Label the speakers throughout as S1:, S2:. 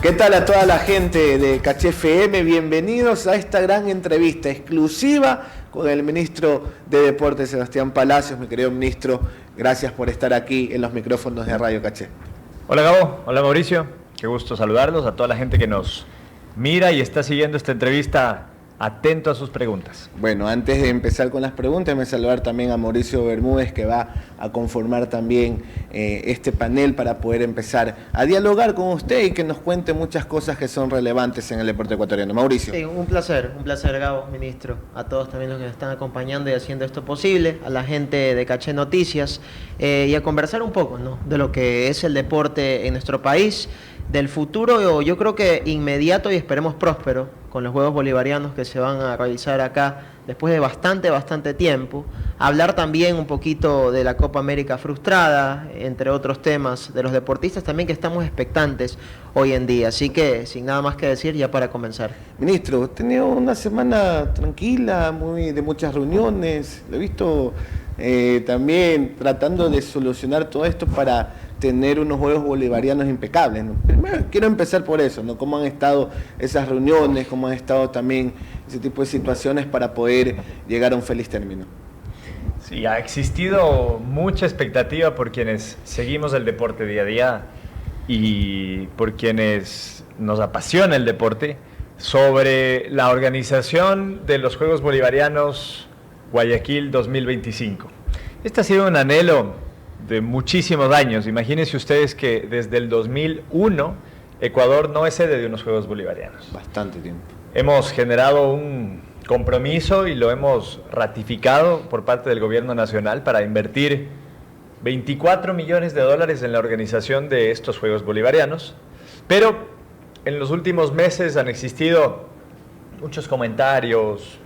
S1: ¿Qué tal a toda la gente de Caché FM? Bienvenidos a esta gran entrevista exclusiva con el ministro de Deportes, Sebastián Palacios. Mi querido ministro, gracias por estar aquí en los micrófonos de Radio Caché.
S2: Hola Gabo, hola Mauricio, qué gusto saludarlos, a toda la gente que nos mira y está siguiendo esta entrevista. Atento a sus preguntas.
S1: Bueno, antes de empezar con las preguntas, me saludar también a Mauricio Bermúdez, que va a conformar también este panel para poder empezar a dialogar con usted y que nos cuente muchas cosas que son relevantes en el deporte ecuatoriano. Mauricio.
S3: Sí, un placer Gabo, ministro, a todos también los que nos están acompañando y haciendo esto posible, a la gente de Caché Noticias y a conversar un poco, ¿no?, de lo que es el deporte en nuestro país, del futuro, yo creo que inmediato y esperemos próspero, con los Juegos Bolivarianos que se van a realizar acá después de bastante tiempo. Hablar también un poquito de la Copa América frustrada, entre otros temas, de los deportistas también que estamos expectantes hoy en día. Así que, sin nada más que decir, ya para comenzar.
S1: Ministro, he tenido una semana tranquila, de muchas reuniones. Lo he visto también tratando de solucionar todo esto para tener unos Juegos Bolivarianos impecables, ¿no? Primero, quiero empezar por eso, ¿no? ¿Cómo han estado esas reuniones? ¿Cómo han estado también ese tipo de situaciones para poder llegar a un feliz término?
S2: Sí, ha existido mucha expectativa por quienes seguimos el deporte día a día y por quienes nos apasiona el deporte sobre la organización de los Juegos Bolivarianos Guayaquil 2025. Este ha sido un anhelo de muchísimos años. Imagínense ustedes que desde el 2001 Ecuador no es sede de unos Juegos Bolivarianos.
S1: Bastante tiempo.
S2: Hemos generado un compromiso y lo hemos ratificado por parte del gobierno nacional para invertir 24 millones de dólares en la organización de estos Juegos Bolivarianos, pero en los últimos meses han existido muchos comentarios,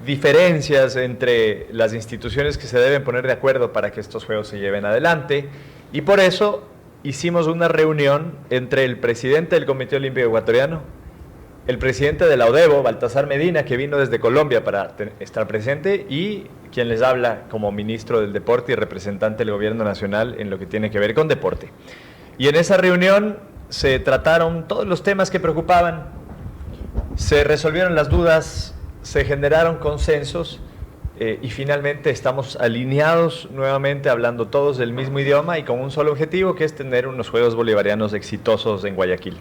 S2: diferencias entre las instituciones que se deben poner de acuerdo para que estos juegos se lleven adelante, y por eso hicimos una reunión entre el presidente del Comité Olímpico Ecuatoriano, el presidente de la ODEBO, Baltasar Medina, que vino desde Colombia para estar presente, y quien les habla como ministro del Deporte y representante del Gobierno Nacional en lo que tiene que ver con deporte. Y en esa reunión se trataron todos los temas que preocupaban, se resolvieron las dudas, se generaron consensos y finalmente estamos alineados nuevamente, hablando todos del mismo idioma y con un solo objetivo, que es tener unos Juegos Bolivarianos exitosos en Guayaquil.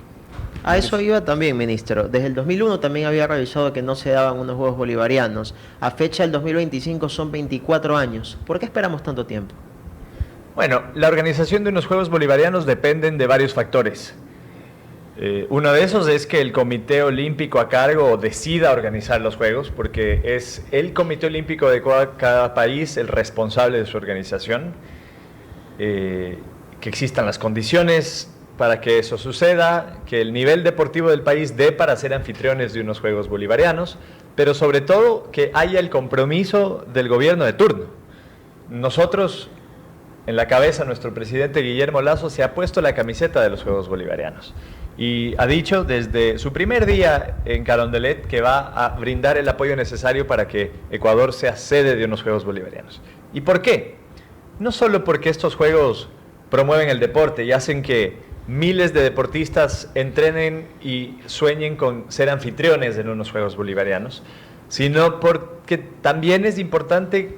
S3: A eso iba también, ministro. Desde el 2001 también había revisado que no se daban unos Juegos Bolivarianos. A fecha del 2025 son 24 años. ¿Por qué esperamos tanto tiempo?
S2: Bueno, la organización de unos Juegos Bolivarianos dependen de varios factores. Uno de esos es que el Comité Olímpico a cargo decida organizar los Juegos, porque es el Comité Olímpico de cada país el responsable de su organización, que existan las condiciones para que eso suceda, que el nivel deportivo del país dé para ser anfitriones de unos Juegos Bolivarianos, pero sobre todo que haya el compromiso del gobierno de turno. Nosotros, en la cabeza, nuestro presidente Guillermo Lasso se ha puesto la camiseta de los Juegos Bolivarianos y ha dicho desde su primer día en Carondelet que va a brindar el apoyo necesario para que Ecuador sea sede de unos Juegos Bolivarianos. ¿Y por qué? No solo porque estos Juegos promueven el deporte y hacen que miles de deportistas entrenen y sueñen con ser anfitriones en unos Juegos Bolivarianos, sino porque también es importante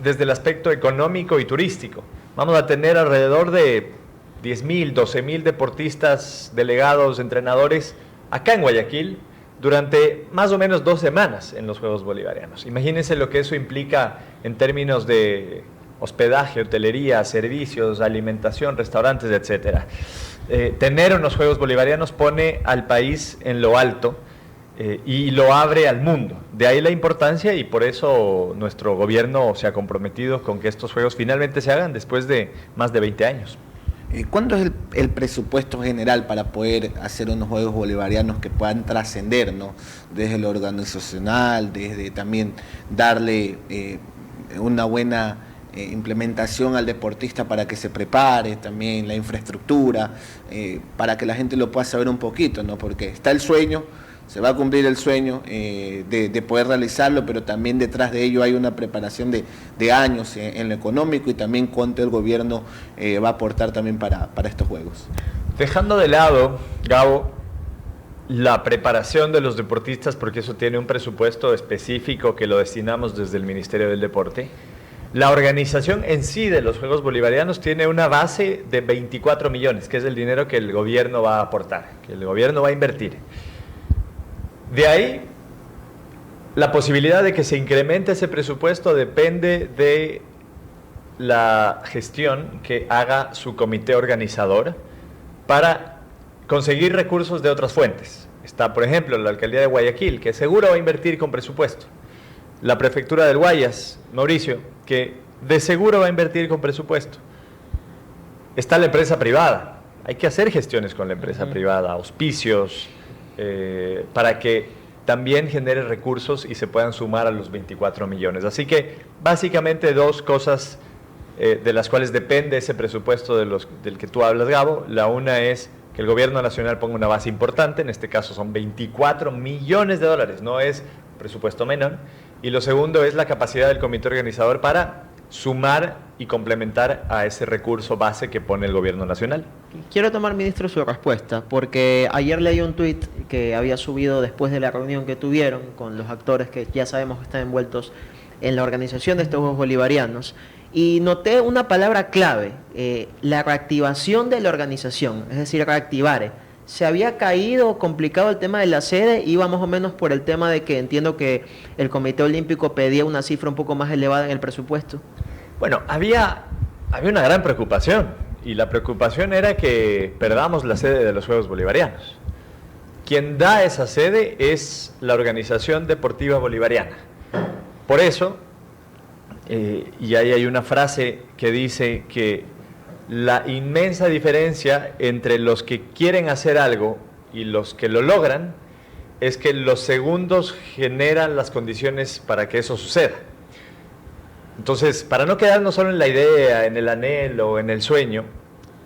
S2: desde el aspecto económico y turístico. Vamos a tener alrededor de 10.000, 12.000 deportistas, delegados, entrenadores acá en Guayaquil durante más o menos 2 semanas en los Juegos Bolivarianos. Imagínense lo que eso implica en términos de hospedaje, hotelería, servicios, alimentación, restaurantes, etc. Tener unos Juegos Bolivarianos pone al país en lo alto y lo abre al mundo. De ahí la importancia, y por eso nuestro gobierno se ha comprometido con que estos Juegos finalmente se hagan después de más de 20 años.
S1: ¿Cuánto es el presupuesto general para poder hacer unos Juegos Bolivarianos que puedan trascender, ¿no?, desde lo organizacional, desde también darle una buena implementación al deportista para que se prepare, también la infraestructura, para que la gente lo pueda saber un poquito, ¿no? Porque está el sueño, se va a cumplir el sueño de poder realizarlo, pero también detrás de ello hay una preparación de años en lo económico, y también cuánto el gobierno va a aportar también para estos Juegos.
S2: Dejando de lado, Gabo, la preparación de los deportistas, porque eso tiene un presupuesto específico que lo destinamos desde el Ministerio del Deporte. La organización en sí de los Juegos Bolivarianos tiene una base de 24 millones, que es el dinero que el gobierno va a aportar, que el gobierno va a invertir. De ahí, la posibilidad de que se incremente ese presupuesto depende de la gestión que haga su comité organizador para conseguir recursos de otras fuentes. Está, por ejemplo, la Alcaldía de Guayaquil, que seguro va a invertir con presupuesto. La Prefectura del Guayas, Mauricio, que de seguro va a invertir con presupuesto. Está la empresa privada. Hay que hacer gestiones con la empresa privada, auspicios, para que también genere recursos y se puedan sumar a los 24 millones. Así que, básicamente, dos cosas de las cuales depende ese presupuesto del que tú hablas, Gabo. La una es que el gobierno nacional ponga una base importante, en este caso son 24 millones de dólares, no es presupuesto menor. Y lo segundo es la capacidad del comité organizador para sumar y complementar a ese recurso base que pone el gobierno nacional.
S3: Quiero tomar, ministro, su respuesta, porque ayer leí un tuit que había subido después de la reunión que tuvieron con los actores que ya sabemos que están envueltos en la organización de estos Juegos Bolivarianos, y noté una palabra clave, la reactivación de la organización, es decir, reactivar. ¿Se había caído, complicado el tema de la sede? Iba más o menos por el tema de que entiendo que el Comité Olímpico pedía una cifra un poco más elevada en el presupuesto.
S2: Bueno, había una gran preocupación, y la preocupación era que perdamos la sede de los Juegos Bolivarianos. Quien da esa sede es la Organización Deportiva Bolivariana. Por eso, y ahí hay una frase que dice que la inmensa diferencia entre los que quieren hacer algo y los que lo logran es que los segundos generan las condiciones para que eso suceda. Entonces, para no quedarnos solo en la idea, en el anhelo, en el sueño,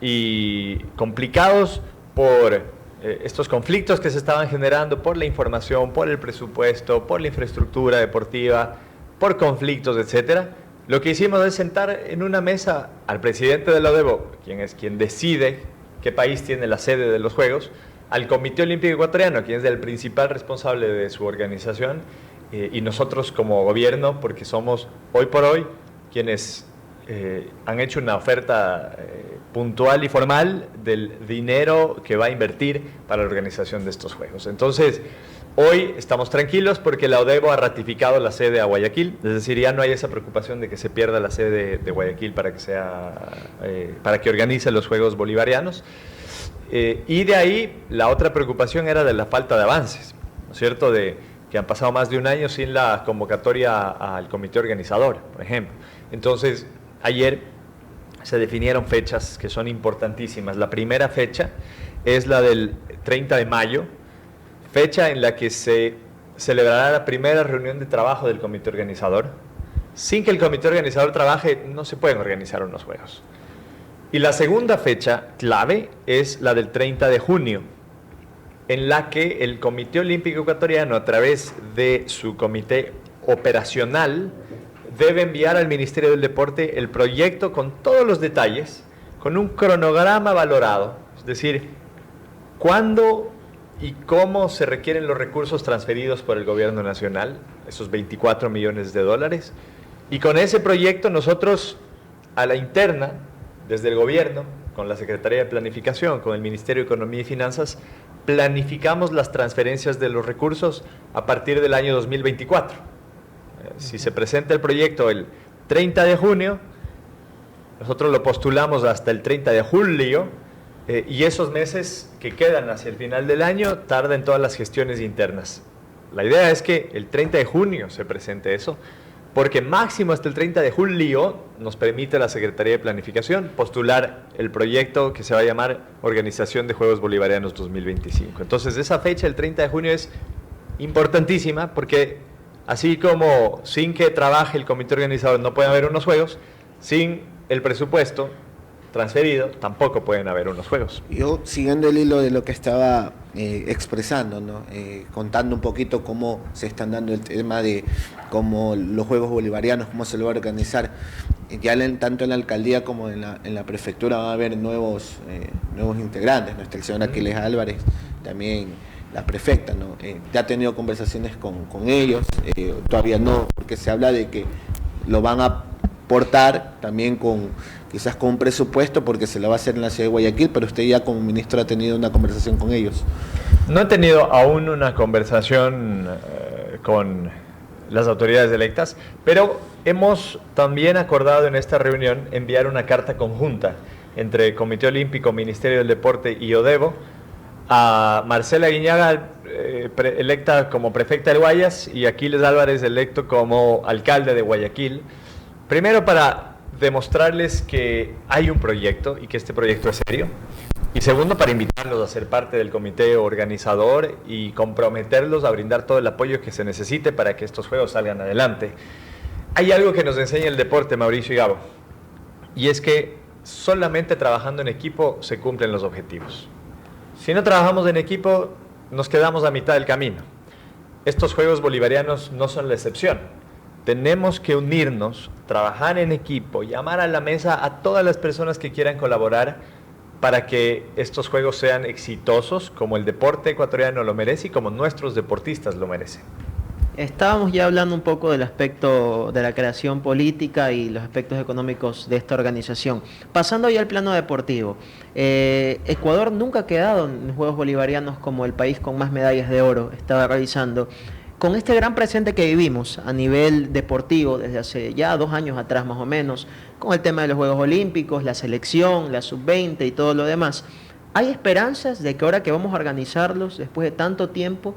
S2: y complicados por estos conflictos que se estaban generando por la información, por el presupuesto, por la infraestructura deportiva, por conflictos, etcétera, lo que hicimos es sentar en una mesa al presidente de la ODEBO, quien decide qué país tiene la sede de los Juegos, al Comité Olímpico Ecuatoriano, quien es el principal responsable de su organización, y nosotros como gobierno, porque somos hoy por hoy quienes han hecho una oferta puntual y formal del dinero que va a invertir para la organización de estos Juegos. Entonces, hoy estamos tranquilos porque la ODEBO ha ratificado la sede a Guayaquil, es decir, ya no hay esa preocupación de que se pierda la sede de Guayaquil para que organice los Juegos Bolivarianos. Y de ahí, la otra preocupación era de la falta de avances, ¿no es cierto?, de que han pasado más de un año sin la convocatoria al comité organizador, por ejemplo. Entonces, ayer se definieron fechas que son importantísimas. La primera fecha es la del 30 de mayo, fecha en la que se celebrará la primera reunión de trabajo del comité organizador. Sin que el comité organizador trabaje, no se pueden organizar unos Juegos. Y la segunda fecha clave es la del 30 de junio, en la que el Comité Olímpico Ecuatoriano, a través de su comité operacional, debe enviar al Ministerio del Deporte el proyecto con todos los detalles, con un cronograma valorado, es decir, cuándo y cómo se requieren los recursos transferidos por el gobierno nacional, esos 24 millones de dólares, y con ese proyecto nosotros a la interna, desde el gobierno, con la Secretaría de Planificación, con el Ministerio de Economía y Finanzas, planificamos las transferencias de los recursos a partir del año 2024. Si se presenta el proyecto el 30 de junio, nosotros lo postulamos hasta el 30 de julio, y esos meses que quedan hacia el final del año tardan todas las gestiones internas. La idea es que el 30 de junio se presente eso, porque máximo hasta el 30 de julio nos permite la Secretaría de Planificación postular el proyecto que se va a llamar Organización de Juegos Bolivarianos 2025. Entonces, esa fecha, el 30 de junio, es importantísima porque así como sin que trabaje el comité organizador no puede haber unos Juegos, sin el presupuesto transferido tampoco pueden haber unos Juegos.
S1: Yo, siguiendo el hilo de lo que estaba expresando, ¿no? Contando un poquito cómo se están dando el tema de cómo los Juegos Bolivarianos, cómo se lo va a organizar, ya tanto en la alcaldía como en la prefectura va a haber nuevos integrantes. Nuestra señora Aquiles Álvarez también la prefecta, ¿no? Ya ha tenido conversaciones con ellos, todavía no, porque se habla de que lo van a aportar también quizás con un presupuesto, porque se lo va a hacer en la ciudad de Guayaquil, pero usted ya como ministro ha tenido una conversación con ellos.
S2: No he tenido aún una conversación con las autoridades electas, pero hemos también acordado en esta reunión enviar una carta conjunta entre Comité Olímpico, Ministerio del Deporte y ODEVO a Marcela Guiñaga, electa como prefecta del Guayas, y Aquiles Álvarez, electo como alcalde de Guayaquil. Primero, para demostrarles que hay un proyecto y que este proyecto es serio. Y segundo, para invitarlos a ser parte del comité organizador y comprometerlos a brindar todo el apoyo que se necesite para que estos juegos salgan adelante. Hay algo que nos enseña el deporte, Mauricio y Gabo, y es que solamente trabajando en equipo se cumplen los objetivos. Si no trabajamos en equipo, nos quedamos a mitad del camino. Estos Juegos Bolivarianos no son la excepción. Tenemos que unirnos, trabajar en equipo, llamar a la mesa a todas las personas que quieran colaborar para que estos Juegos sean exitosos, como el deporte ecuatoriano lo merece y como nuestros deportistas lo merecen.
S3: Estábamos ya hablando un poco del aspecto de la creación política y los aspectos económicos de esta organización. Pasando ya al plano deportivo, Ecuador nunca ha quedado en Juegos Bolivarianos como el país con más medallas de oro, estaba revisando. Con este gran presente que vivimos a nivel deportivo desde hace ya 2 años atrás más o menos, con el tema de los Juegos Olímpicos, la selección, la sub-20 y todo lo demás, ¿hay esperanzas de que ahora que vamos a organizarlos después de tanto tiempo,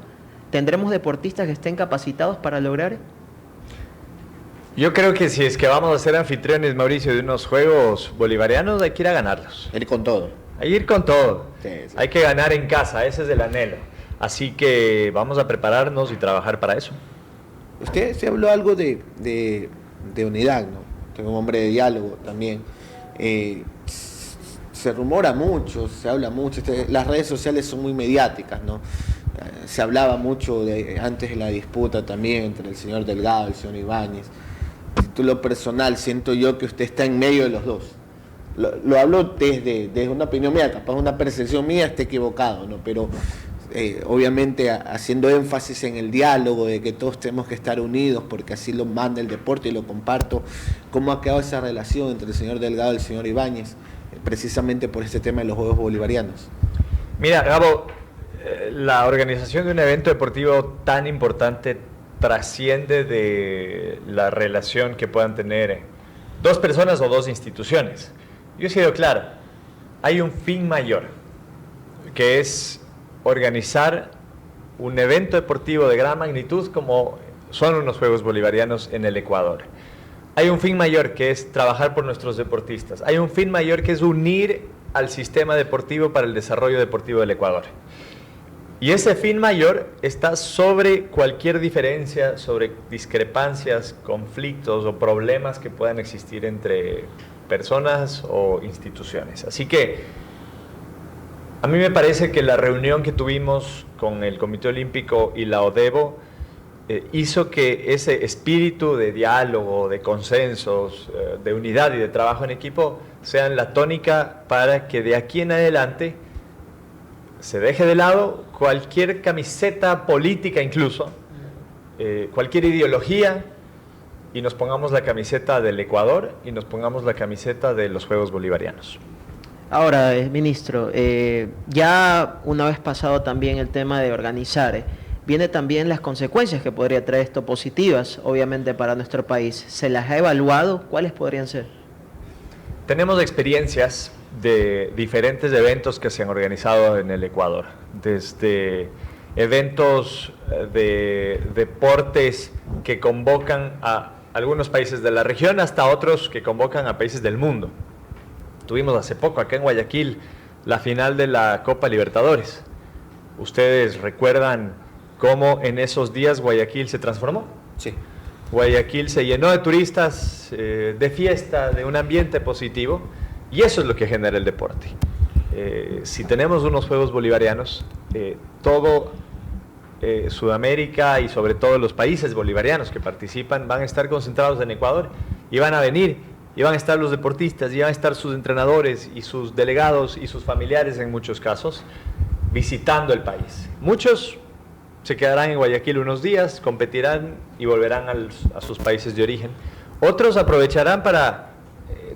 S3: tendremos deportistas que estén capacitados para lograr?
S2: Yo creo que si es que vamos a ser anfitriones, Mauricio, de unos Juegos Bolivarianos, hay que ir a ganarlos.
S1: Ir con todo.
S2: Hay que ir con todo.
S1: Sí, sí.
S2: Hay que ganar en casa, ese es el anhelo. Así que vamos a prepararnos y trabajar para eso.
S1: Usted se habló algo de unidad, ¿no? Usted es un hombre de diálogo también. Se rumora mucho, se habla mucho. Las redes sociales son muy mediáticas, ¿no? Se hablaba mucho antes de la disputa también entre el señor Delgado y el señor Ibáñez. A título personal, siento yo que usted está en medio de los dos. Lo hablo desde una opinión mía, capaz una percepción mía esté equivocado, ¿no? Pero obviamente haciendo énfasis en el diálogo, de que todos tenemos que estar unidos porque así lo manda el deporte, y lo comparto. ¿Cómo ha quedado esa relación entre el señor Delgado y el señor Ibáñez, precisamente por este tema de los Juegos Bolivarianos?
S2: Mira, Gabo, la organización de un evento deportivo tan importante trasciende de la relación que puedan tener 2 personas o 2 instituciones. Yo he sido claro, hay un fin mayor, que es organizar un evento deportivo de gran magnitud como son unos Juegos Bolivarianos en el Ecuador. Hay un fin mayor, que es trabajar por nuestros deportistas. Hay un fin mayor, que es unir al sistema deportivo para el desarrollo deportivo del Ecuador. Y ese fin mayor está sobre cualquier diferencia, sobre discrepancias, conflictos o problemas que puedan existir entre personas o instituciones. Así que a mí me parece que la reunión que tuvimos con el Comité Olímpico y la ODEVO hizo que ese espíritu de diálogo, de consensos, de unidad y de trabajo en equipo sean la tónica para que de aquí en adelante se deje de lado cualquier camiseta política, incluso cualquier ideología, y nos pongamos la camiseta del Ecuador y nos pongamos la camiseta de los Juegos Bolivarianos.
S3: Ahora, ministro, ya una vez pasado también el tema de organizar, viene también las consecuencias que podría traer esto positivas, obviamente, para nuestro país. ¿Se las ha evaluado? ¿Cuáles podrían ser?
S2: Tenemos experiencias de diferentes eventos que se han organizado en el Ecuador, desde eventos de deportes que convocan a algunos países de la región hasta otros que convocan a países del mundo. Tuvimos hace poco acá en Guayaquil la final de la Copa Libertadores. ¿Ustedes recuerdan cómo en esos días Guayaquil se transformó?
S1: Sí.
S2: Guayaquil se llenó de turistas, de fiesta, de un ambiente positivo, y eso es lo que genera el deporte. Si tenemos unos Juegos Bolivarianos, todo Sudamérica y sobre todo los países bolivarianos que participan van a estar concentrados en Ecuador y van a venir. Y van a estar los deportistas, y van a estar sus entrenadores y sus delegados y sus familiares en muchos casos, visitando el país. Muchos se quedarán en Guayaquil unos días, competirán y volverán a sus países de origen. Otros aprovecharán para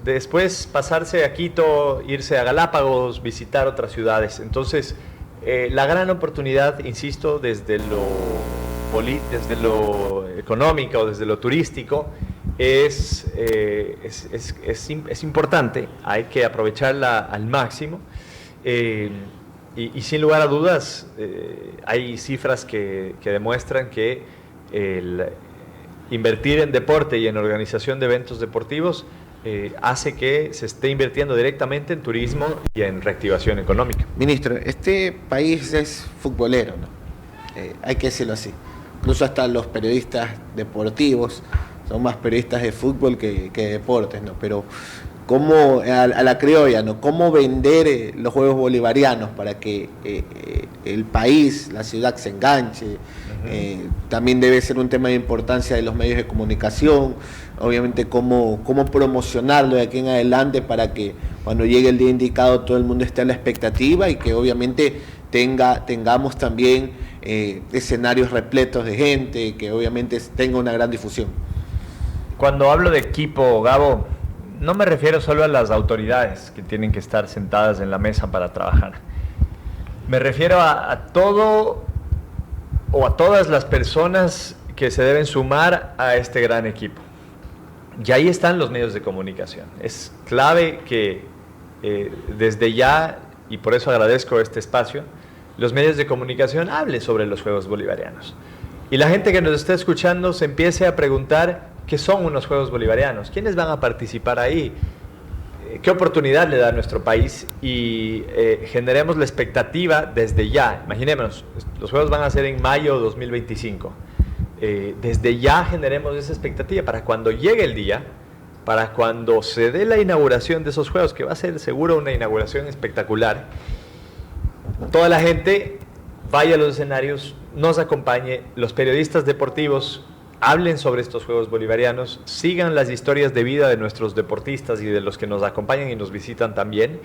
S2: después pasarse a Quito, irse a Galápagos, visitar otras ciudades. Entonces, la gran oportunidad, insisto, desde lo económico o desde lo turístico, es importante, hay que aprovecharla al máximo. Y sin lugar a dudas, hay cifras que demuestran que el invertir en deporte y en organización de eventos deportivos hace que se esté invirtiendo directamente en turismo y en reactivación económica.
S1: Ministro, este país es futbolero, ¿no? Hay que decirlo así. Incluso hasta los periodistas deportivos son más periodistas de fútbol que de deportes, ¿no? Pero cómo a la criolla, ¿no? Cómo vender los Juegos Bolivarianos para que el país, la ciudad se enganche. También debe ser un tema de importancia de los medios de comunicación, obviamente cómo promocionarlo de aquí en adelante para que cuando llegue el día indicado todo el mundo esté a la expectativa y que obviamente tengamos también escenarios repletos de gente, que obviamente tenga una gran difusión.
S2: Cuando hablo de equipo, Gabo, no me refiero solo a las autoridades que tienen que estar sentadas en la mesa para trabajar. Me refiero a todo o a todas las personas que se deben sumar a este gran equipo. Y ahí están los medios de comunicación. Es clave que desde ya, y por eso agradezco este espacio, los medios de comunicación hablen sobre los Juegos Bolivarianos. Y la gente que nos está escuchando se empiece a preguntar qué son unos Juegos Bolivarianos, quiénes van a participar ahí, qué oportunidad le da a nuestro país y generemos la expectativa desde ya. Imaginémonos, los Juegos van a ser en mayo de 2025. Desde ya generemos esa expectativa para cuando llegue el día, para cuando se dé la inauguración de esos Juegos, que va a ser seguro una inauguración espectacular, toda la gente vaya a los escenarios, nos acompañe, los periodistas deportivos hablen sobre estos Juegos Bolivarianos, sigan las historias de vida de nuestros deportistas y de los que nos acompañan y nos visitan también,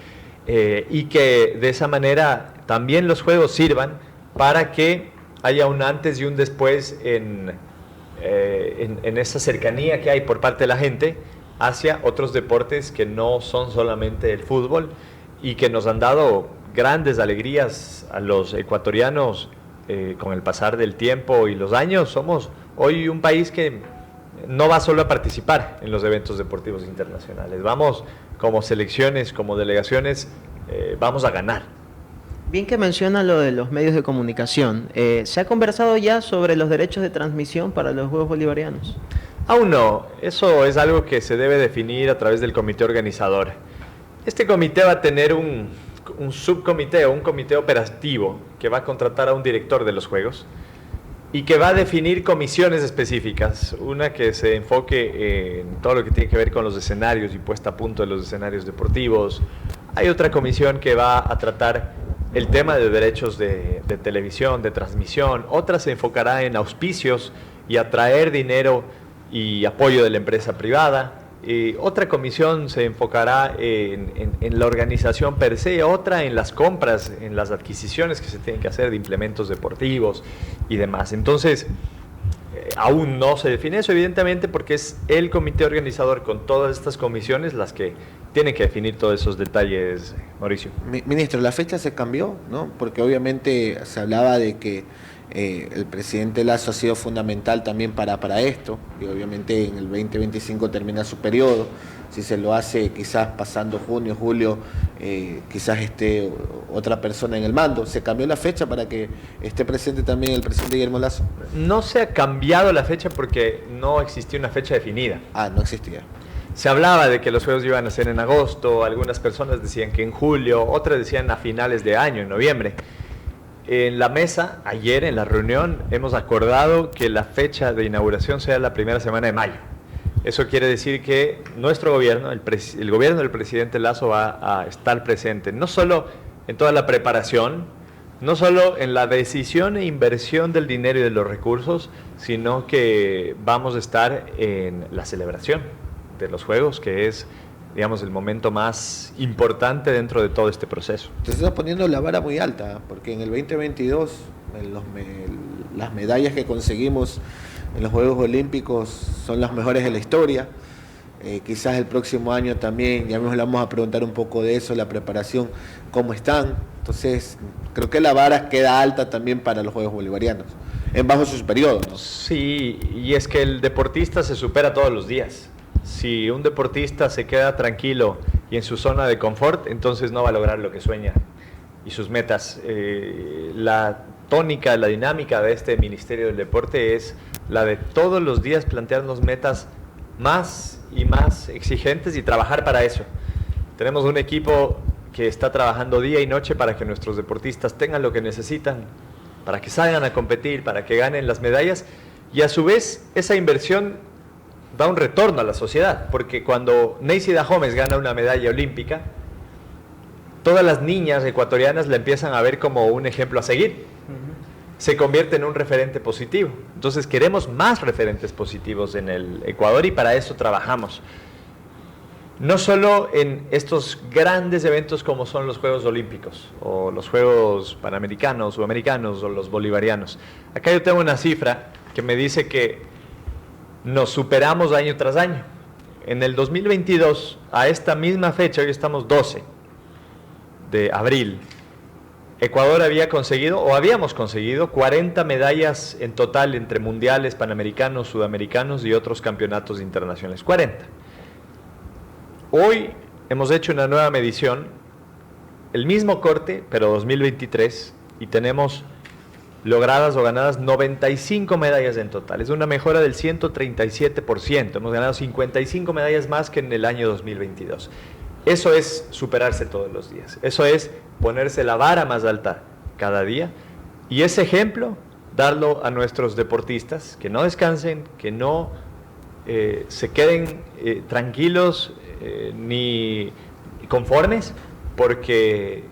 S2: y que de esa manera también los Juegos sirvan para que haya un antes y un después en esa cercanía que hay por parte de la gente hacia otros deportes que no son solamente el fútbol y que nos han dado grandes alegrías a los ecuatorianos con el pasar del tiempo y los años. Somos hoy un país que no va solo a participar en los eventos deportivos internacionales, vamos como selecciones, como delegaciones, vamos a ganar.
S3: Bien que menciona lo de los medios de comunicación, ¿se ha conversado ya sobre los derechos de transmisión para los Juegos Bolivarianos?
S2: Aún no, eso es algo que se debe definir a través del comité organizador. Este comité va a tener un subcomité o un comité operativo que va a contratar a un director de los Juegos y que va a definir comisiones específicas, una que se enfoque en todo lo que tiene que ver con los escenarios y puesta a punto de los escenarios deportivos. Hay otra comisión que va a tratar el tema de derechos de televisión, de transmisión. Otra se enfocará en auspicios y atraer dinero y apoyo de la empresa privada. Otra comisión se enfocará en la organización per se, otra en las compras, en las adquisiciones que se tienen que hacer de implementos deportivos y demás. Entonces, aún no se define eso, evidentemente, porque es el comité organizador con todas estas comisiones las que tienen que definir todos esos detalles, Mauricio.
S1: Ministro, la fecha se cambió, ¿no? Porque obviamente se hablaba de que el presidente Lasso ha sido fundamental también para esto, y obviamente en el 2025 termina su periodo. Si se lo hace quizás pasando junio, julio, quizás esté otra persona en el mando. ¿Se cambió la fecha para que esté presente también el presidente Guillermo Lasso?
S2: No se ha cambiado la fecha porque no existía una fecha definida.
S1: Ah, no existía.
S2: Se hablaba de que los Juegos iban a ser en agosto, algunas personas decían que en julio, otras decían a finales de año, en noviembre. En la mesa, ayer en la reunión, hemos acordado que la fecha de inauguración sea la primera semana de mayo. Eso quiere decir que nuestro gobierno, el gobierno del presidente Lasso, va a estar presente, no solo en toda la preparación, no solo en la decisión e inversión del dinero y de los recursos, sino que vamos a estar en la celebración de los Juegos, que es digamos, el momento más importante dentro de todo este proceso.
S1: Te estás poniendo la vara muy alta, porque en el 2022 las medallas que conseguimos en los Juegos Olímpicos son las mejores de la historia. Quizás el próximo año también, ya nos vamos a preguntar un poco de eso, la preparación, cómo están. Entonces, creo que la vara queda alta también para los Juegos Bolivarianos, en bajo sus periodos, ¿no?
S2: Sí, y es que el deportista se supera todos los días. Si un deportista se queda tranquilo y en su zona de confort, entonces no va a lograr lo que sueña y sus metas. La tónica, la dinámica de este Ministerio del Deporte es la de todos los días plantearnos metas más y más exigentes y trabajar para eso. Tenemos un equipo que está trabajando día y noche para que nuestros deportistas tengan lo que necesitan, para que salgan a competir, para que ganen las medallas, y a su vez esa inversión da un retorno a la sociedad, porque cuando Neisida Gómez gana una medalla olímpica, todas las niñas ecuatorianas la empiezan a ver como un ejemplo a seguir. Se convierte en un referente positivo. Entonces queremos más referentes positivos en el Ecuador y para eso trabajamos. No solo en estos grandes eventos como son los Juegos Olímpicos o los Juegos Panamericanos o Americanos o los Bolivarianos. Acá yo tengo una cifra que me dice que nos superamos año tras año. En el 2022, a esta misma fecha, hoy estamos 12 de abril, Ecuador había conseguido, o habíamos conseguido, 40 medallas en total entre mundiales, panamericanos, sudamericanos y otros campeonatos internacionales. 40. Hoy hemos hecho una nueva medición, el mismo corte, pero 2023, y tenemos logradas o ganadas 95 medallas en total. Es una mejora del 137%. Hemos ganado 55 medallas más que en el año 2022. Eso es superarse todos los días. Eso es ponerse la vara más alta cada día. Y ese ejemplo, darlo a nuestros deportistas, que no descansen, que no se queden tranquilos ni conformes, porque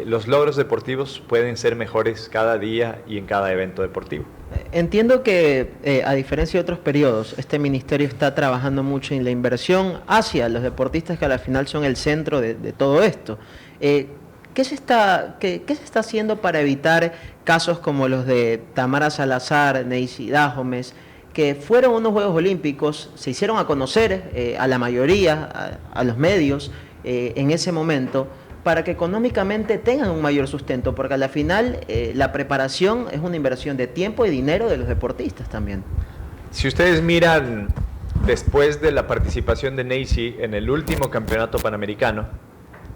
S2: los logros deportivos pueden ser mejores cada día y en cada evento deportivo.
S3: Entiendo que, a diferencia de otros periodos, este ministerio está trabajando mucho en la inversión hacia los deportistas, que al final son el centro de todo esto. ¿Qué se está haciendo para evitar casos como los de Tamara Salazar, Neisida Gómez, que fueron unos Juegos Olímpicos, se hicieron a conocer a la mayoría, a los medios, en ese momento, para que económicamente tengan un mayor sustento, porque al final la preparación es una inversión de tiempo y dinero de los deportistas también?
S2: Si ustedes miran, después de la participación de Neisy en el último campeonato panamericano,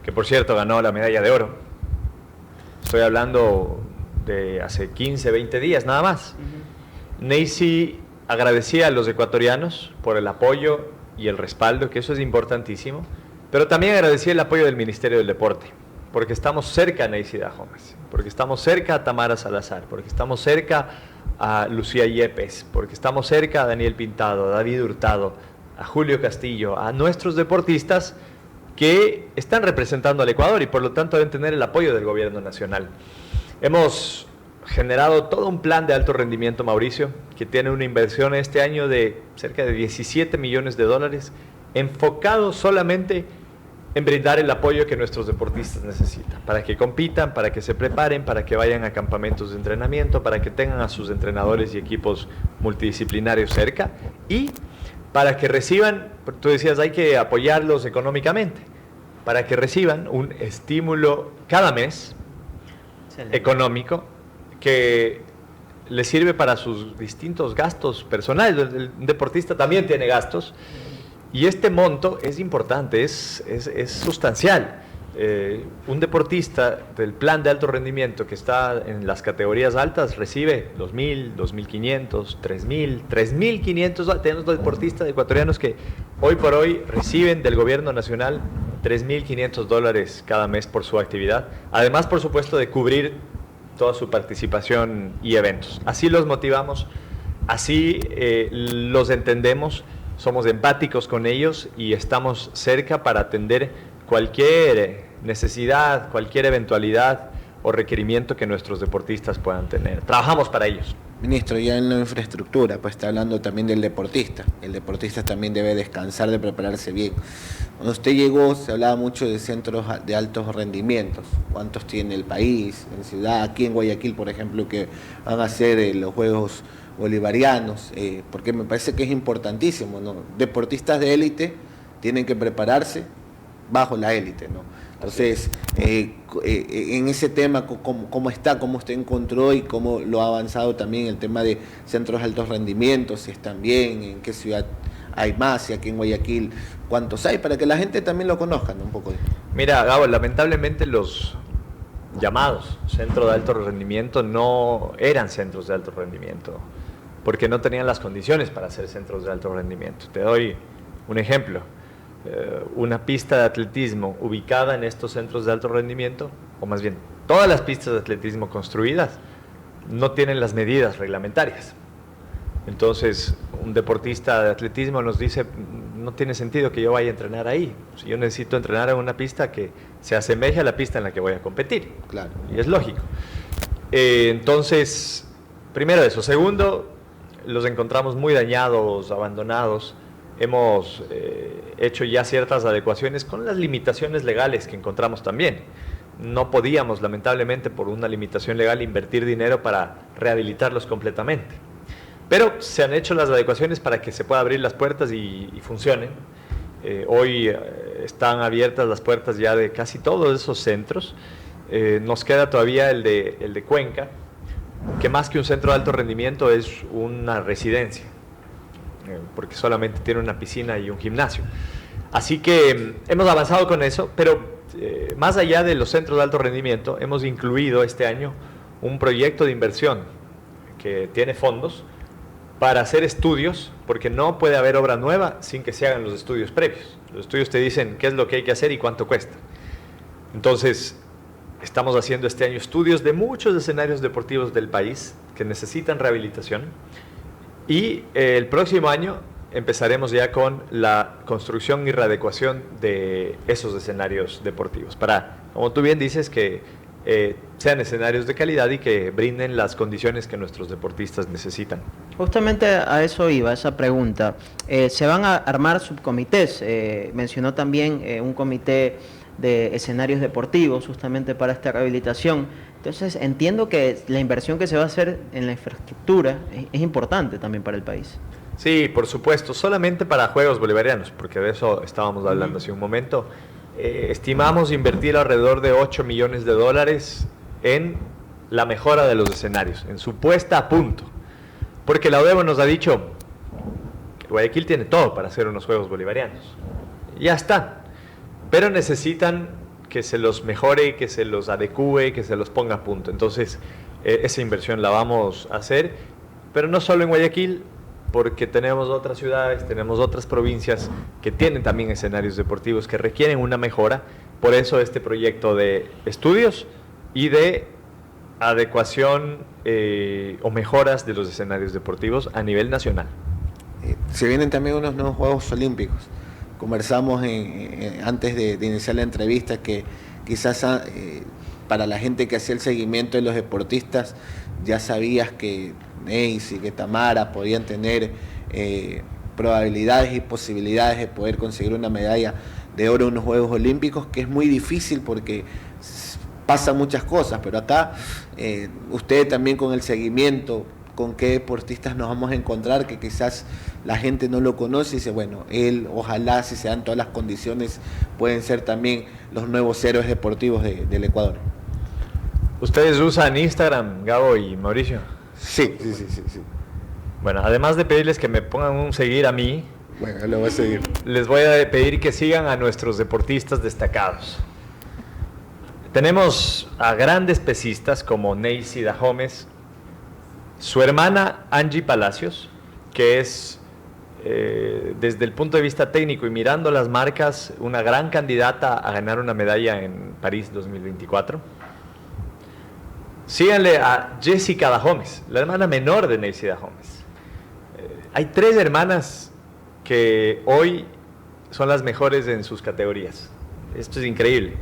S2: que por cierto ganó la medalla de oro, estoy hablando de hace 15, 20 días nada más, Neisy agradecía a los ecuatorianos por el apoyo y el respaldo, que eso es importantísimo, pero también agradecía el apoyo del Ministerio del Deporte, porque estamos cerca a Neisida Gómez, porque estamos cerca a Tamara Salazar, porque estamos cerca a Lucía Yepes, porque estamos cerca a Daniel Pintado, a David Hurtado, a Julio Castillo, a nuestros deportistas que están representando al Ecuador y por lo tanto deben tener el apoyo del gobierno nacional. Hemos generado todo un plan de alto rendimiento, Mauricio, que tiene una inversión este año de cerca de 17 millones de dólares, enfocado solamente en brindar el apoyo que nuestros deportistas necesitan, para que compitan, para que se preparen, para que vayan a campamentos de entrenamiento, para que tengan a sus entrenadores y equipos multidisciplinarios cerca y para que reciban, tú decías, hay que apoyarlos económicamente, para que reciban un estímulo cada mes económico que les sirve para sus distintos gastos personales. El deportista también tiene gastos y este monto es importante, es sustancial. Un deportista del plan de alto rendimiento que está en las categorías altas recibe 2.000, 2.500, 3.000, 3.500. Tenemos deportistas ecuatorianos que hoy por hoy reciben del gobierno nacional 3.500 dólares cada mes por su actividad. Además, por supuesto, de cubrir toda su participación y eventos. Así los motivamos, así los entendemos, somos empáticos con ellos y estamos cerca para atender cualquier necesidad, cualquier eventualidad o requerimiento que nuestros deportistas puedan tener. Trabajamos para ellos.
S1: Ministro, ya en la infraestructura, pues está hablando también del deportista. El deportista también debe descansar, de prepararse bien. Cuando usted llegó, se hablaba mucho de centros de altos rendimientos. ¿Cuántos tiene el país, en ciudad? Aquí en Guayaquil, por ejemplo, que van a hacer los Juegos Bolivarianos, porque me parece que es importantísimo, ¿no? Deportistas de élite tienen que prepararse bajo la élite, ¿no? Entonces, en ese tema, ¿cómo está? ¿Cómo usted encontró y cómo lo ha avanzado también el tema de centros de altos rendimientos? Si están bien, en qué ciudad hay más, y aquí en Guayaquil, ¿cuántos hay? Para que la gente también lo conozca, ¿no? Un poco.
S2: Mira, Gabo, lamentablemente los llamados centros de alto rendimiento no eran centros de alto rendimiento, porque no tenían las condiciones para ser centros de alto rendimiento. Te doy un ejemplo. Una pista de atletismo ubicada en estos centros de alto rendimiento, o más bien, todas las pistas de atletismo construidas no tienen las medidas reglamentarias. Entonces, un deportista de atletismo nos dice, no tiene sentido que yo vaya a entrenar ahí. Si yo necesito entrenar en una pista que se asemeje a la pista en la que voy a competir.
S1: Claro.
S2: Y es lógico. Entonces, primero eso. Segundo, los encontramos muy dañados, abandonados. Hemos hecho ya ciertas adecuaciones con las limitaciones legales que encontramos también. No podíamos, lamentablemente, por una limitación legal, invertir dinero para rehabilitarlos completamente. Pero se han hecho las adecuaciones para que se pueda abrir las puertas y funcionen. Hoy están abiertas las puertas ya de casi todos esos centros. Nos queda todavía el de Cuenca, que más que un centro de alto rendimiento es una residencia, porque solamente tiene una piscina y un gimnasio. Así que hemos avanzado con eso, pero más allá de los centros de alto rendimiento, hemos incluido este año un proyecto de inversión que tiene fondos para hacer estudios, porque no puede haber obra nueva sin que se hagan los estudios previos. Los estudios te dicen qué es lo que hay que hacer y cuánto cuesta. Entonces, estamos haciendo este año estudios de muchos escenarios deportivos del país que necesitan rehabilitación, y el próximo año empezaremos ya con la construcción y readecuación de esos escenarios deportivos, para, como tú bien dices, que sean escenarios de calidad y que brinden las condiciones que nuestros deportistas necesitan.
S3: Justamente a eso iba, esa pregunta. Se van a armar subcomités. Mencionó también un comité de escenarios deportivos justamente para esta rehabilitación. Entonces entiendo que la inversión que se va a hacer en la infraestructura es importante también para el país.
S2: Sí, por supuesto, solamente para Juegos Bolivarianos, porque de eso estábamos hablando hace un momento. Estimamos invertir alrededor de $8 millones en la mejora de los escenarios, en su puesta a punto. Porque la ODEBO nos ha dicho que Guayaquil tiene todo para hacer unos Juegos Bolivarianos. Ya está. Pero necesitan que se los mejore, que se los adecúe, que se los ponga a punto. Entonces, esa inversión la vamos a hacer, pero no solo en Guayaquil, porque tenemos otras ciudades, tenemos otras provincias que tienen también escenarios deportivos que requieren una mejora. Por eso este proyecto de estudios y de adecuación o mejoras de los escenarios deportivos a nivel nacional.
S1: Se vienen también unos nuevos Juegos Olímpicos. Conversamos antes de iniciar la entrevista que quizás para la gente que hacía el seguimiento de los deportistas ya sabías que Neisy y que Tamara podían tener probabilidades y posibilidades de poder conseguir una medalla de oro en unos Juegos Olímpicos, que es muy difícil porque pasan muchas cosas, pero acá usted también con el seguimiento, con qué deportistas nos vamos a encontrar, que quizás la gente no lo conoce y dice, bueno, él, ojalá, si se dan todas las condiciones, pueden ser también los nuevos héroes deportivos del Ecuador.
S2: ¿Ustedes usan Instagram, Gabo y Mauricio?
S1: Sí.
S2: Bueno, además de pedirles que me pongan un seguir a mí,
S1: bueno, lo voy a seguir.
S2: Les voy a pedir que sigan a nuestros deportistas destacados. Tenemos a grandes pesistas como Neisy Dahomes, su hermana Angie Palacios, que es desde el punto de vista técnico y mirando las marcas, una gran candidata a ganar una medalla en París 2024. Síganle a Jessica Dahomes, la hermana menor de Neisy Dahomes. Hay 3 hermanas que hoy son las mejores en sus categorías. Esto es increíble.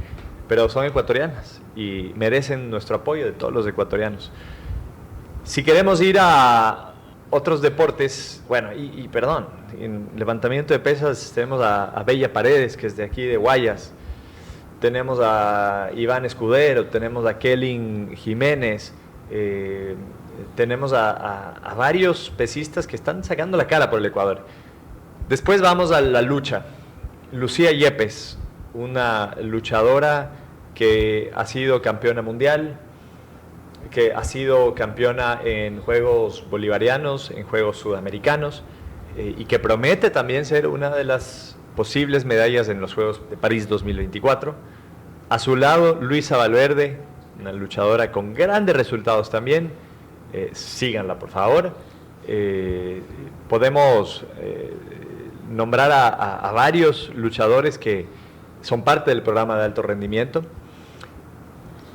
S2: pero son ecuatorianas y merecen nuestro apoyo de todos los ecuatorianos. Si queremos ir a otros deportes, bueno, perdón, en levantamiento de pesas tenemos a Bella Paredes, que es de aquí de Guayas, tenemos a Iván Escudero, tenemos a Kelly Jiménez, tenemos a varios pesistas que están sacando la cara por el Ecuador. Después vamos a la lucha. Lucía Yepes, una luchadora que ha sido campeona mundial, que ha sido campeona en Juegos Bolivarianos, en Juegos Sudamericanos, y que promete también ser una de las posibles medallas en los Juegos de París 2024. A su lado, Luisa Valverde, una luchadora con grandes resultados también. Síganla, por favor. Podemos nombrar a varios luchadores que son parte del programa de alto rendimiento.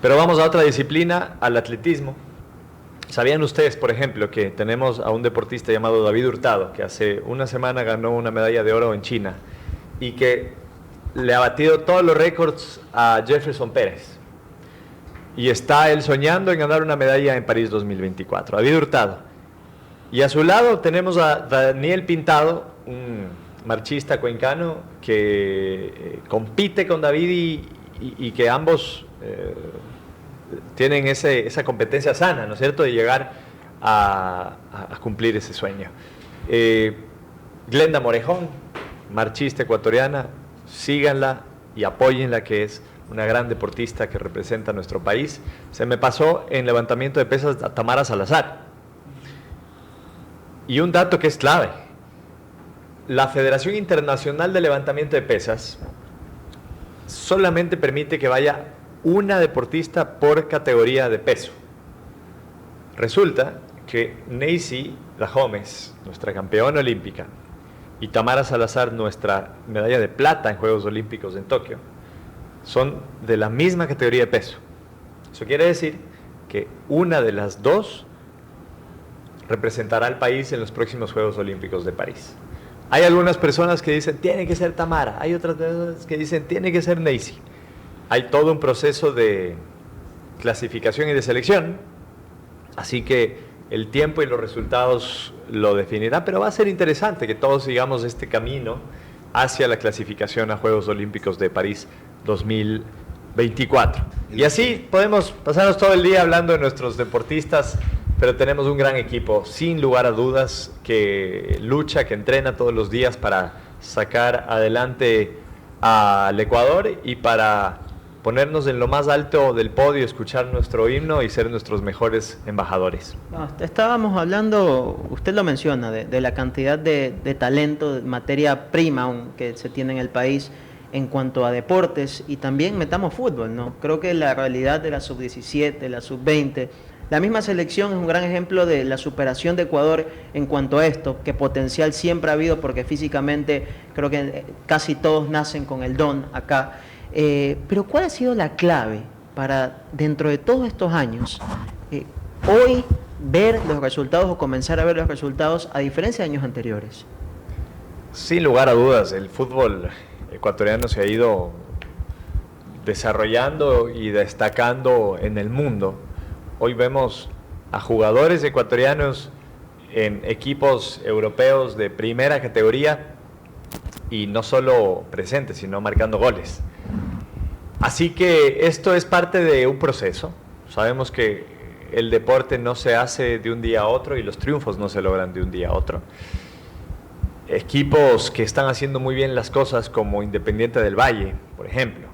S2: Pero vamos a otra disciplina, al atletismo. ¿Sabían ustedes, por ejemplo, que tenemos a un deportista llamado David Hurtado, que hace una semana ganó una medalla de oro en China y que le ha batido todos los récords a Jefferson Pérez? Y está él soñando en ganar una medalla en París 2024, David Hurtado. Y a su lado tenemos a Daniel Pintado, un marchista cuencano que compite con David y que ambos tienen esa competencia sana, ¿no es cierto?, de llegar a cumplir ese sueño. Glenda Morejón, marchista ecuatoriana, síganla y apóyenla, que es una gran deportista que representa a nuestro país. Se me pasó en levantamiento de pesas a Tamara Salazar. Y un dato que es clave: la Federación Internacional de Levantamiento de Pesas solamente permite que vaya una deportista por categoría de peso. Resulta que Neisy Dahomes, nuestra campeona olímpica, y Tamara Salazar, nuestra medalla de plata en Juegos Olímpicos en Tokio, son de la misma categoría de peso. Eso quiere decir que una de las dos representará al país en los próximos Juegos Olímpicos de París. Hay algunas personas que dicen, tiene que ser Tamara. Hay otras personas que dicen, tiene que ser Neisy. Hay todo un proceso de clasificación y de selección, así que el tiempo y los resultados lo definirán, pero va a ser interesante que todos sigamos este camino hacia la clasificación a Juegos Olímpicos de París 2024. Y así podemos pasarnos todo el día hablando de nuestros deportistas, pero tenemos un gran equipo, sin lugar a dudas, que lucha, que entrena todos los días para sacar adelante al Ecuador y para ponernos en lo más alto del podio, escuchar nuestro himno y ser nuestros mejores embajadores.
S3: Estábamos hablando, usted lo menciona, de la cantidad de talento, de materia prima que se tiene en el país en cuanto a deportes, y también metamos fútbol, ¿no? Creo que la realidad de la sub-17, la sub-20, la misma selección es un gran ejemplo de la superación de Ecuador en cuanto a esto, que potencial siempre ha habido, porque físicamente creo que casi todos nacen con el don acá. Pero ¿cuál ha sido la clave para, dentro de todos estos años, hoy ver los resultados o comenzar a ver los resultados a diferencia de años anteriores?
S2: Sin lugar a dudas, el fútbol ecuatoriano se ha ido desarrollando y destacando en el mundo. Hoy vemos a jugadores ecuatorianos en equipos europeos de primera categoría y no solo presentes, sino marcando goles. Así que esto es parte de un proceso. Sabemos que el deporte no se hace de un día a otro y los triunfos no se logran de un día a otro. Equipos que están haciendo muy bien las cosas, como Independiente del Valle, por ejemplo,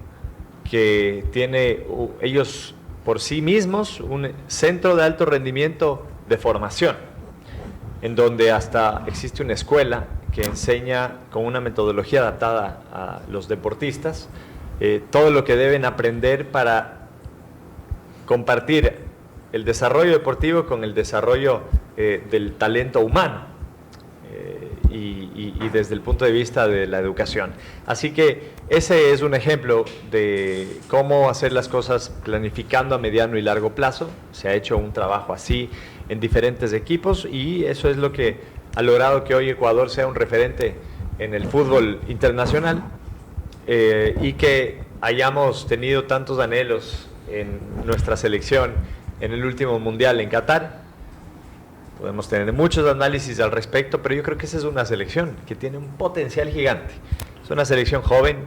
S2: que tiene ellos por sí mismos un centro de alto rendimiento de formación, en donde hasta existe una escuela que enseña con una metodología adaptada a los deportistas todo lo que deben aprender para compartir el desarrollo deportivo con el desarrollo del talento humano y desde el punto de vista de la educación. Así que ese es un ejemplo de cómo hacer las cosas planificando a mediano y largo plazo. Se ha hecho un trabajo así en diferentes equipos y eso es lo que ha logrado que hoy Ecuador sea un referente en el fútbol internacional y que hayamos tenido tantos anhelos en nuestra selección en el último mundial en Qatar. Podemos tener muchos análisis al respecto, pero yo creo que esa es una selección que tiene un potencial gigante. Es una selección joven,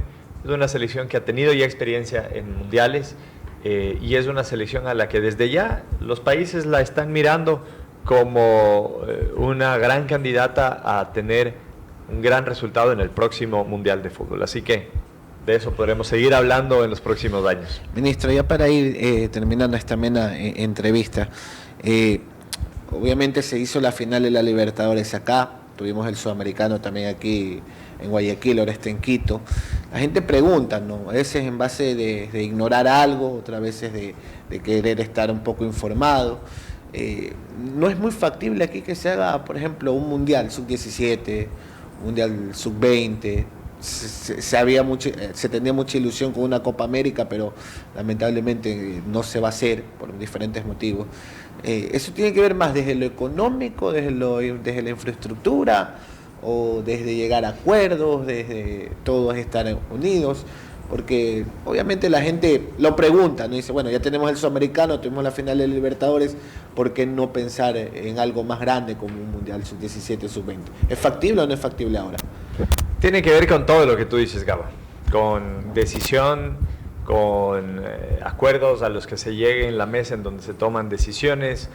S2: es una selección que ha tenido ya experiencia en mundiales y es una selección a la que desde ya los países la están mirando como una gran candidata a tener un gran resultado en el próximo Mundial de Fútbol. Así que de eso podremos seguir hablando en los próximos años.
S1: Ministro, ya para ir terminando esta amena entrevista, obviamente se hizo la final de la Libertadores acá, tuvimos el Sudamericano también aquí en Guayaquil, ahora está en Quito. La gente pregunta, ¿no? A veces en base de ignorar algo, otras veces de querer estar un poco informado. No es muy factible aquí que se haga, por ejemplo, un Mundial Sub-17, un Mundial Sub-20. Se tenía mucha ilusión con una Copa América, pero lamentablemente no se va a hacer por diferentes motivos. Eso tiene que ver más desde lo económico, desde la infraestructura, o desde llegar a acuerdos, desde todos estar unidos, porque obviamente la gente lo pregunta, ¿no? Dice, bueno, ya tenemos el Sudamericano, tuvimos la final de Libertadores, ¿por qué no pensar en algo más grande como un Mundial Sub-17 o Sub-20? ¿Es factible o no es factible ahora?
S2: Tiene que ver con todo lo que tú dices, Gabo, con decisión, con acuerdos a los que se llegue en la mesa en donde se toman decisiones,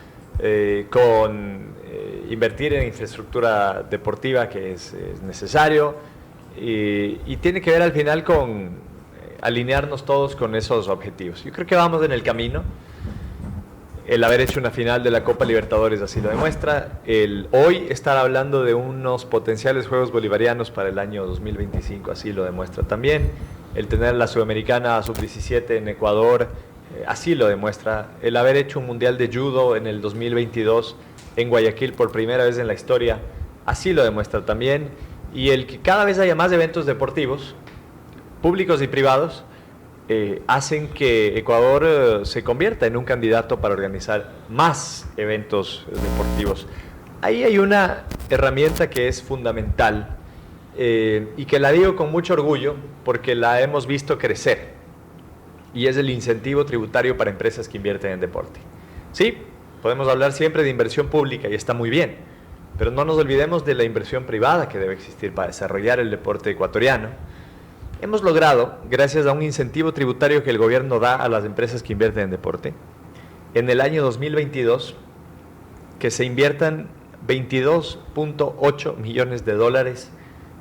S2: con invertir en infraestructura deportiva que es necesario, y tiene que ver al final con alinearnos todos con esos objetivos. Yo creo que vamos en el camino. El haber hecho una final de la Copa Libertadores así lo demuestra. El hoy estar hablando de unos potenciales Juegos Bolivarianos para el año 2025 así lo demuestra también. El tener la Sudamericana Sub-17 en Ecuador así lo demuestra. El haber hecho un Mundial de Judo en el 2022 en Guayaquil por primera vez en la historia así lo demuestra también. Y el que cada vez haya más eventos deportivos, públicos y privados, hacen que Ecuador se convierta en un candidato para organizar más eventos deportivos. Ahí hay una herramienta que es fundamental y que la digo con mucho orgullo porque la hemos visto crecer, y es el incentivo tributario para empresas que invierten en deporte. Sí, podemos hablar siempre de inversión pública y está muy bien, pero no nos olvidemos de la inversión privada que debe existir para desarrollar el deporte ecuatoriano. Hemos logrado, gracias a un incentivo tributario que el gobierno da a las empresas que invierten en deporte, en el año 2022, que se inviertan 22.8 millones de dólares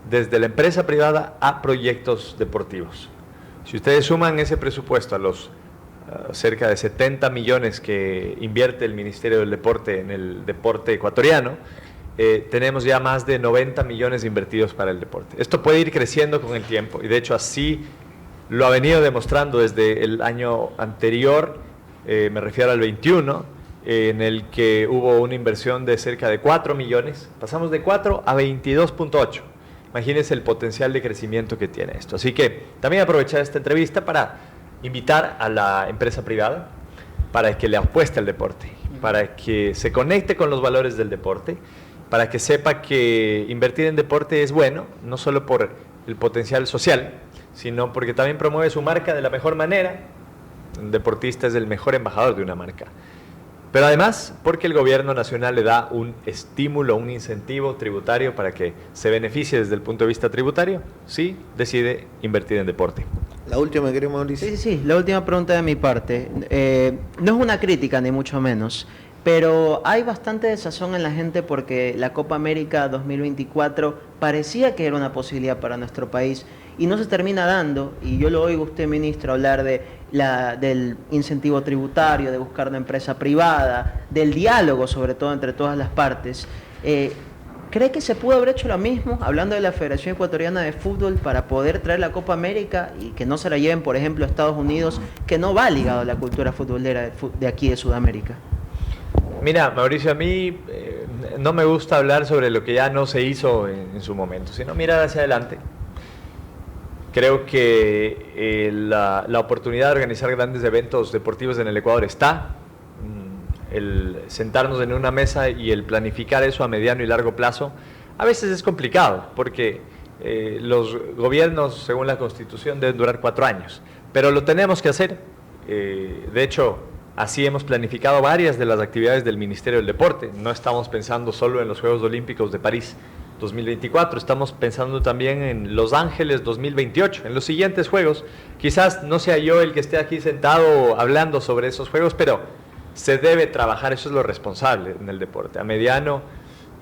S2: desde la empresa privada a proyectos deportivos. Si ustedes suman ese presupuesto a los cerca de 70 millones que invierte el Ministerio del Deporte en el deporte ecuatoriano, tenemos ya más de 90 millones invertidos para el deporte. Esto puede ir creciendo con el tiempo y de hecho así lo ha venido demostrando desde el año anterior, me refiero al 21, en el que hubo una inversión de cerca de 4 millones, pasamos de 4 a 22.8. Imagínense el potencial de crecimiento que tiene esto. Así que también aprovechar esta entrevista para invitar a la empresa privada para que le apueste al deporte, para que se conecte con los valores del deporte, para que sepa que invertir en deporte es bueno, no solo por el potencial social, sino porque también promueve su marca de la mejor manera. Un deportista es el mejor embajador de una marca. Pero además, porque el gobierno nacional le da un estímulo, un incentivo tributario para que se beneficie desde el punto de vista tributario, sí decide invertir en deporte.
S1: La última, querido Mauricio.
S3: Sí, la última pregunta de mi parte. No es una crítica, ni mucho menos, pero hay bastante desazón en la gente porque la Copa América 2024 parecía que era una posibilidad para nuestro país y no se termina dando, y yo lo oigo a usted, ministro, hablar del incentivo tributario, de buscar una empresa privada, del diálogo sobre todo entre todas las partes. ¿Cree que se pudo haber hecho lo mismo, hablando de la Federación Ecuatoriana de Fútbol, para poder traer la Copa América y que no se la lleven, por ejemplo, a Estados Unidos, que no va ligado a la cultura futbolera de aquí de Sudamérica?
S2: Mira, Mauricio, a mí no me gusta hablar sobre lo que ya no se hizo en su momento, sino mirar hacia adelante. Creo que la oportunidad de organizar grandes eventos deportivos en el Ecuador está. El sentarnos en una mesa y el planificar eso a mediano y largo plazo a veces es complicado porque los gobiernos, según la Constitución, deben durar 4 años. pero lo tenemos que hacer. De hecho, así hemos planificado varias de las actividades del Ministerio del Deporte. No estamos pensando solo en los Juegos Olímpicos de París 2024, estamos pensando también en Los Ángeles 2028, en los siguientes Juegos. Quizás no sea yo el que esté aquí sentado hablando sobre esos Juegos, pero se debe trabajar, eso es lo responsable en el deporte, a mediano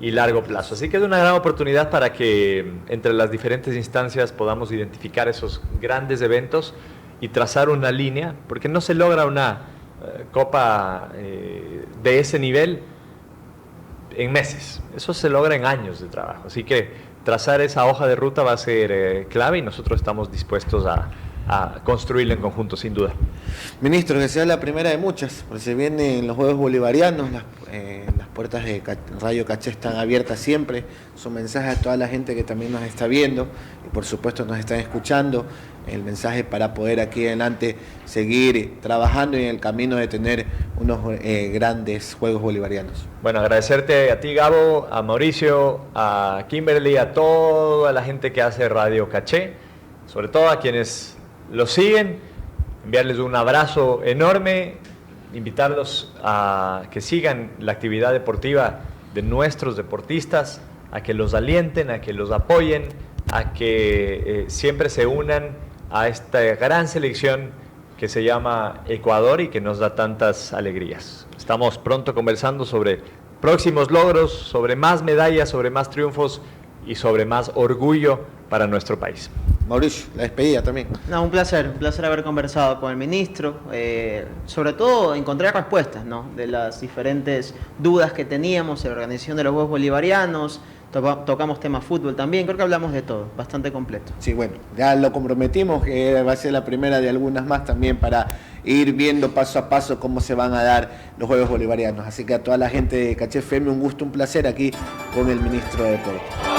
S2: y largo plazo. Así que es una gran oportunidad para que entre las diferentes instancias podamos identificar esos grandes eventos y trazar una línea, porque no se logra una copa de ese nivel en meses, eso se logra en años de trabajo. Así que trazar esa hoja de ruta va a ser clave y nosotros estamos dispuestos a construirla en conjunto, sin duda.
S1: Ministro, que sea la primera de muchas, porque se vienen los Juegos Bolivarianos, las puertas de Radio Caché están abiertas siempre, son mensajes a toda la gente que también nos está viendo y por supuesto nos están escuchando, el mensaje para poder aquí adelante seguir trabajando en el camino de tener unos grandes Juegos Bolivarianos.
S2: Bueno, agradecerte a ti, Gabo, a Mauricio, a Kimberly, a toda la gente que hace Radio Caché, sobre todo a quienes lo siguen, enviarles un abrazo enorme, invitarlos a que sigan la actividad deportiva de nuestros deportistas, a que los alienten, a que los apoyen, a que siempre se unan a esta gran selección que se llama Ecuador y que nos da tantas alegrías. Estamos pronto conversando sobre próximos logros, sobre más medallas, sobre más triunfos y sobre más orgullo para nuestro país.
S1: Mauricio, la despedida también.
S3: No, un placer haber conversado con el ministro, sobre todo encontrar respuestas, ¿no?, de las diferentes dudas que teníamos en la organización de los Juegos Bolivarianos. Tocamos tema fútbol también, creo que hablamos de todo, bastante completo.
S1: Sí, bueno, ya lo comprometimos, que va a ser la primera de algunas más también para ir viendo paso a paso cómo se van a dar los Juegos Bolivarianos. Así que a toda la gente de Caché FM, un gusto, un placer aquí con el ministro de Deportes.